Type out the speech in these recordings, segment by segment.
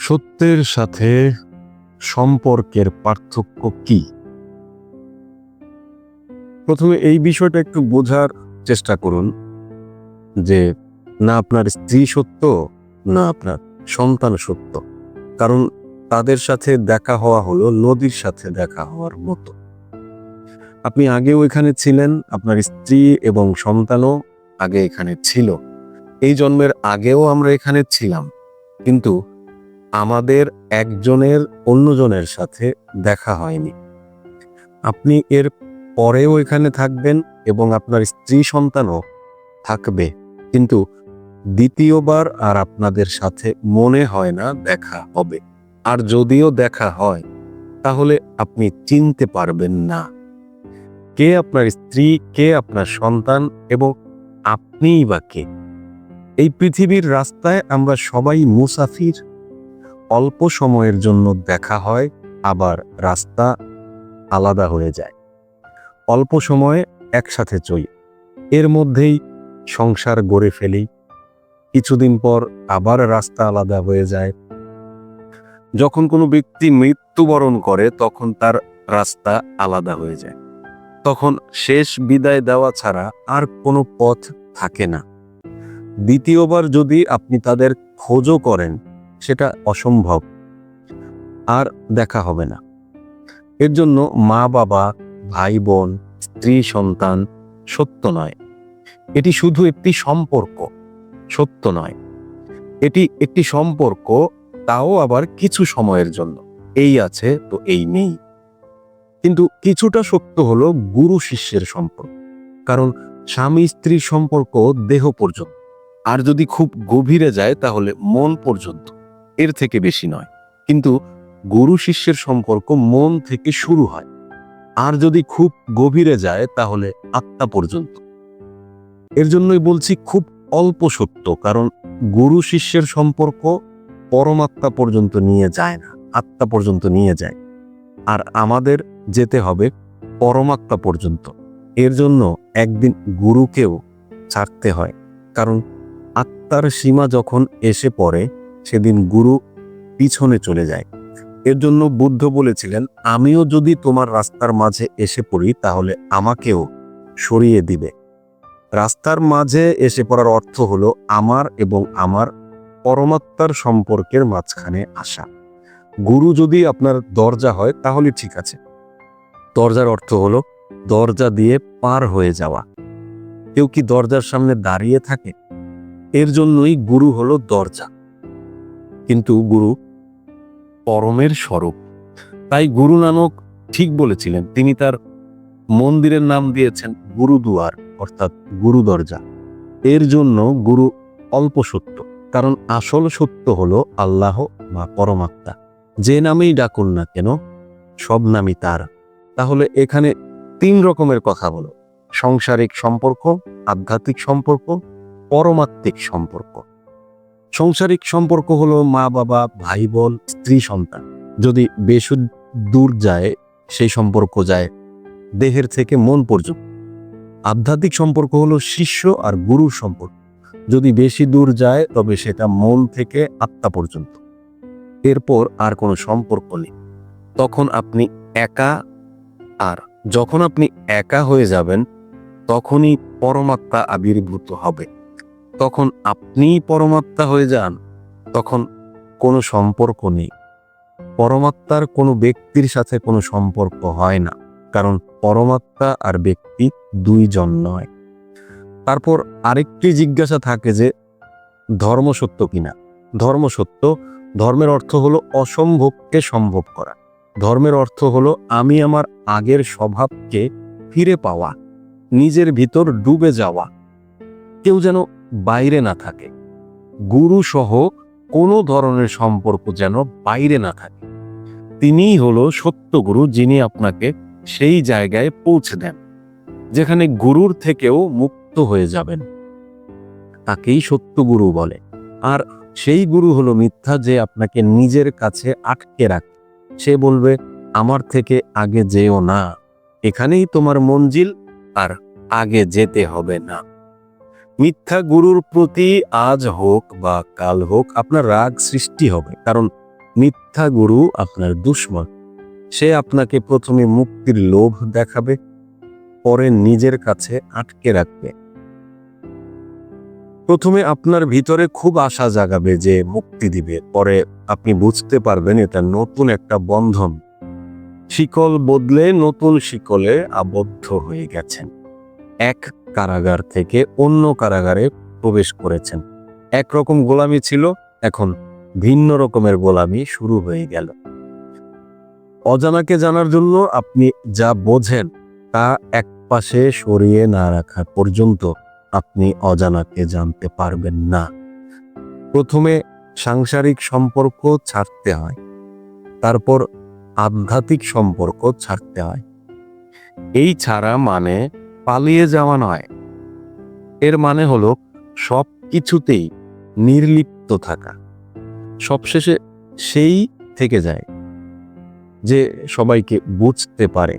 সত্যের সাথে সম্পর্কের পার্থক্য কি? প্রথমে এই বিষয়টা একটু বোঝার চেষ্টা করুন যে না আপনার স্ত্রী সত্য, না আপনার সন্তান সত্য। কারণ তাদের সাথে দেখা হওয়া হলো নদীর সাথে দেখা হওয়ার মতো। আপনি আগেও এখানে ছিলেন, আপনার স্ত্রী এবং সন্তানও আগে এখানে ছিল। এই জন্মের আগেও আমরা এখানে ছিলাম, কিন্তু আমাদের একজনের অন্যজনের সাথে দেখা হয়নি। আপনি এর পরেও এখানে থাকবেন এবং আপনার স্ত্রী সন্তানও থাকবে, কিন্তু দ্বিতীয়বার আর আপনাদের সাথে মনে হয় না দেখা হবে। আর যদিও দেখা হয় তাহলে আপনি চিনতে পারবেন না কে আপনার স্ত্রী, কে আপনার সন্তান এবং আপনিই বা কে। এই পৃথিবীর রাস্তায় আমরা সবাই মুসাফির। অল্প সময়ের জন্য দেখা হয়, আবার রাস্তা আলাদা হয়ে যায়। অল্প সময়ে একসাথে চলি, এর মধ্যেই সংসার গড়ে ফেলি। কিছুদিন পর আবার রাস্তা আলাদা হয়ে যায়। যখন কোনো ব্যক্তি মৃত্যুবরণ করে তখন তার রাস্তা আলাদা হয়ে যায়। তখন শেষ বিদায় দেওয়া ছাড়া আর কোনো পথ থাকে না। দ্বিতীয়বার যদি আপনি তাদের খোঁজও করেন, সেটা অসম্ভব, আর দেখা হবে না। এর জন্য মা বাবা, ভাই বোন, স্ত্রী সন্তান সত্য নয়। এটি শুধু একটি সম্পর্ক, সত্য নয়। এটি একটি সম্পর্ক, তাও আবার কিছু সময়ের জন্য। এই আছে তো এই নেই। কিন্তু কিছুটা সত্য হলো গুরু শিষ্যের সম্পর্ক, কারণ স্বামী স্ত্রীর সম্পর্ক দেহ পর্যন্ত, আর যদি খুব গভীরে যায় তাহলে মন পর্যন্ত, এর থেকে বেশি নয়। কিন্তু গুরু শিষ্যের সম্পর্ক মন থেকে শুরু হয়, আর যদি খুব গভীরে যায় তাহলে আত্মা পর্যন্ত। এর জন্যই বলছি খুব অল্প সত্য, কারণ গুরু শিষ্যের সম্পর্ক পরমাত্মা পর্যন্ত নিয়ে যায় না, আত্মা পর্যন্ত নিয়ে যায়। আর আমাদের যেতে হবে পরমাত্মা পর্যন্ত। এর জন্য একদিন গুরুকেও ছাড়তে হয়, কারণ আত্মার সীমা যখন এসে পড়ে সেদিন গুরু পিছনে চলে যায়। এর জন্য বুদ্ধ বলেছিলেন, আমিও যদি তোমার রাস্তার মাঝে এসে পড়ি তাহলে আমাকেও সরিয়ে দিবে। রাস্তার মাঝে এসে পড়ার অর্থ হলো আমার এবং আমার পরমাত্মার সম্পর্কের মাঝখানে আসা। গুরু যদি আপনার দরজা হয় তাহলে ঠিক আছে। দরজার অর্থ হলো দরজা দিয়ে পার হয়ে যাওয়া। কেউ কি দরজার সামনে দাঁড়িয়ে থাকে? এর জন্যই গুরু হলো দরজা। কিন্তু গুরু পরমের স্বরূপ। তাই গুরু নানক ঠিক বলেছিলেন, তিনি তার মন্দিরের নাম দিয়েছেন গুরুদুয়ার, অর্থাৎ গুরু দরজা। এর জন্য গুরু অল্প সত্য, কারণ আসল সত্য হলো আল্লাহ বা পরমাত্মা। যে নামেই ডাকুন না কেন, সব নামই তার। তাহলে এখানে তিন রকমের কথা হলো: সাংসারিক সম্পর্ক, আধ্যাত্মিক সম্পর্ক, পরমাত্মিক সম্পর্ক। সাংসারিক সম্পর্ক হলো মা বাবা, ভাই বোন, স্ত্রী সন্তান। যদি বেশি দূর যায় সেই সম্পর্ক যায় দেহের থেকে মন পর্যন্ত। আধ্যাত্মিক সম্পর্ক হলো শিষ্য আর গুরুর সম্পর্ক। যদি বেশি দূর যায় তবে সেটা মন থেকে আত্মা পর্যন্ত। এরপর আর কোনো সম্পর্ক নেই। তখন আপনি একা। আর যখন আপনি একা হয়ে যাবেন তখনই পরমাত্মা আবির্ভূত হবে। তখন আপনিই পরমাত্মা হয়ে যান। তখন কোনো সম্পর্ক নেই। পরমাত্মার কোনো ব্যক্তির সাথে কোনো সম্পর্ক হয় না, কারণ পরমাত্মা আর ব্যক্তি দুইজন নয়। তারপর আরেকটি জিজ্ঞাসা থাকে যে ধর্ম সত্য কিনা। ধর্ম সত্য। ধর্মের অর্থ হলো অসম্ভবকে সম্ভব করা। ধর্মের অর্থ হলো আমি আমার আগের স্বভাবকে ফিরে পাওয়া, নিজের ভিতর ডুবে যাওয়া, কেউ যেন বাইরে না থাকে। গুরু সহ কোনো ধরনের সম্পর্ক যেন বাইরে না থাকে। তিনিই হলো সত্য গুরু, যিনি আপনাকে সেই জায়গায় পৌঁছে দেন যেখানে গুরুর থেকেও মুক্ত হয়ে যাবেন। তাকেই সত্য গুরু বলে। আর সেই গুরু হলো মিথ্যা, যে আপনাকে নিজের কাছে আটকে রাখে। সে বলবে, আমার থেকে আগে যেও না, এখানেই তোমার মঞ্জিল, আর আগে যেতে হবে না। মিথ্যা গুরুর প্রতি আজ হোক বা কাল হোক আপনার রাগ সৃষ্টি হবে, কারণ মিথ্যা গুরু আপনার দুশমন। সে আপনাকে প্রথমে মুক্তির লোভ দেখাবে, পরে নিজের কাছে আটকে রাখবে। প্রথমে আপনার ভিতরে খুব আশা জাগাবে যে মুক্তি দিবে, পরে আপনি বুঝতে পারবেন এটা নতুন একটা বন্ধন। শিকল বদলে নতুন শিকলে আবদ্ধ হয়ে গেছেন। এক কারাগার থেকে অন্য কারাগারে প্রবেশ করেছেন। একরকম গোলামি ছিল, এখন ভিন্ন রকমের গোলামি শুরু হয়ে গেল। অজানাকে জানার জন্য আপনি যা বোঝেন তা একপাশে সরিয়ে না রাখা পর্যন্ত আপনি অজানাকে জানতে পারবেন না। প্রথমে সাংসারিক সম্পর্ক ছাড়তে হয়, তারপর আধ্যাত্মিক সম্পর্ক ছাড়তে হয়। এই ছাড়া মানে পালিয়ে যাওয়া নয়, এর মানে হলো সব কিছুতেই নির্লিপ্ত থাকা। সবশেষে সেই থেকে যায় যে সবাইকে বুঝতে পারে,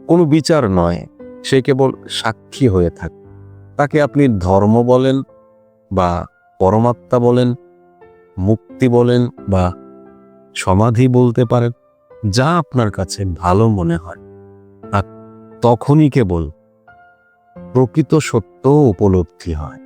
কোনো বিচার নয়, সে কেবল সাক্ষী হয়ে থাকে। তাকে আপনি ধর্ম বলেন বা পরমাত্মা বলেন, মুক্তি বলেন বা সমাধি বলতে পারেন, যা আপনার কাছে ভালো মনে হয়। আর তখনই কেবল প্রকৃত সত্য উপলব্ধি হয়।